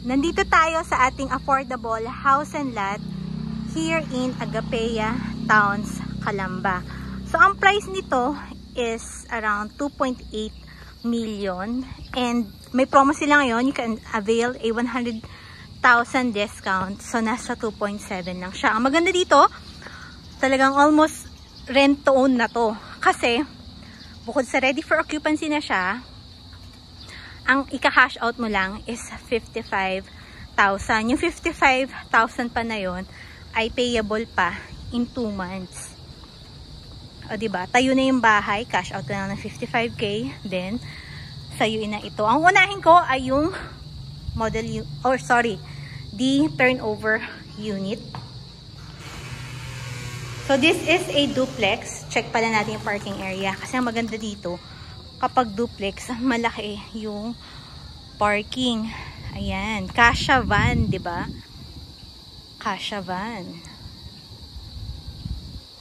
Nandito tayo sa ating affordable house and lot here in Agapea Towns, Calamba. So, ang price nito is around 2.8 million and may promo sila ngayon. You can avail a 100,000 discount. So, nasa 2.7 lang siya. Ang maganda dito, talagang almost rent to own na to. Kasi, bukod sa ready for occupancy na siya, ang ika-cash out mo lang is 55,000. Yung 55,000 pa na yon ay payable pa in 2 months. O diba? Tayo na yung bahay, cash out na lang ng 55k, then sayuin na ito. Ang unahin ko ay yung the turnover unit. So this is a duplex. Check pala natin yung parking area kasi ang maganda dito, kapag duplex, malaki yung parking. Ayan. Kasha van, diba? Kasha van.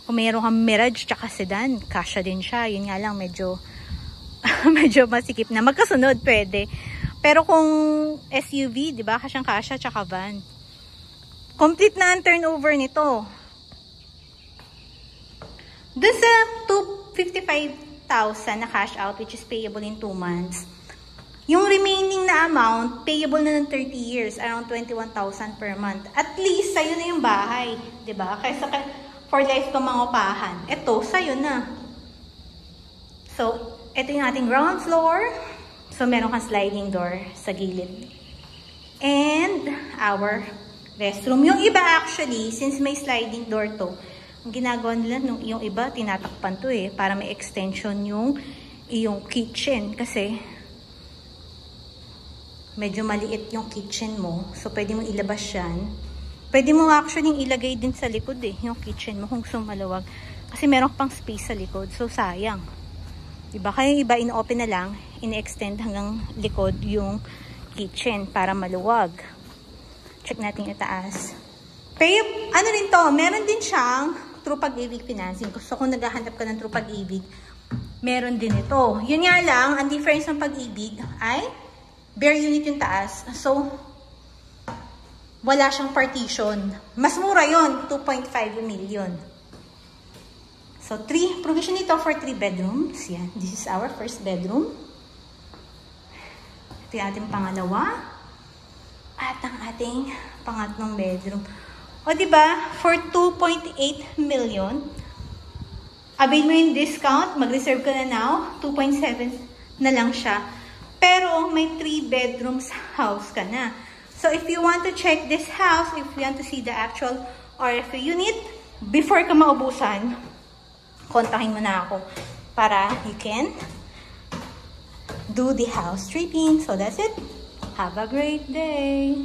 Kung mayroon kang Mirage tsaka sedan, kasha din siya. Yun nga lang, medyo masikip na. Magkasunod, pwede. Pero kung SUV, diba? Kasyang kasha tsaka van. Complete na ang turnover nito. Doon sa 255,000 na cash out, which is payable in 2 months. Yung remaining na amount, payable na ng 30 years, around 21,000 per month. At least, sa'yo na yung bahay. Diba? Kaysa for life ka mangupahan. Ito, sa'yo na. So, ito yung ating ground floor. So, meron kang sliding door sa gilid. And, our restroom. Yung iba actually, since may sliding door to, ang ginagawa nila, yung iba, tinatakpan to para may extension yung kitchen. Kasi, medyo maliit yung kitchen mo. So, pwede mo ilabas yan. Pwede mo actually ilagay din sa likod yung kitchen mo kung gusto malawag. Kasi meron pang space sa likod. So, sayang. Diba? Kaya yung iba, in-open na lang, in-extend hanggang likod yung kitchen para maluwag. Check natin yung taas. Pero, ano rin to, meron din siyang True Pag-ibig financing. Gusto kung naghahanap ka ng True Pag-ibig, meron din ito. Yun nga lang, ang difference ng Pag-ibig ay bare unit yung taas. So, wala siyang partition. Mas mura yun, 2.5 million. So, provision ito for 3 bedrooms. Yan. This is our first bedroom. Ito yung ating pangalawa. At ang ating pangatlong bedroom. O diba, for 2.8 million, avail mo yung discount, mag-reserve ka na now, 2.7 na lang siya. Pero may 3 bedrooms house ka na. So if you want to check this house, if you want to see the actual RFA unit, before ka maubusan, kontakin mo na ako para you can do the house tripping. So that's it. Have a great day.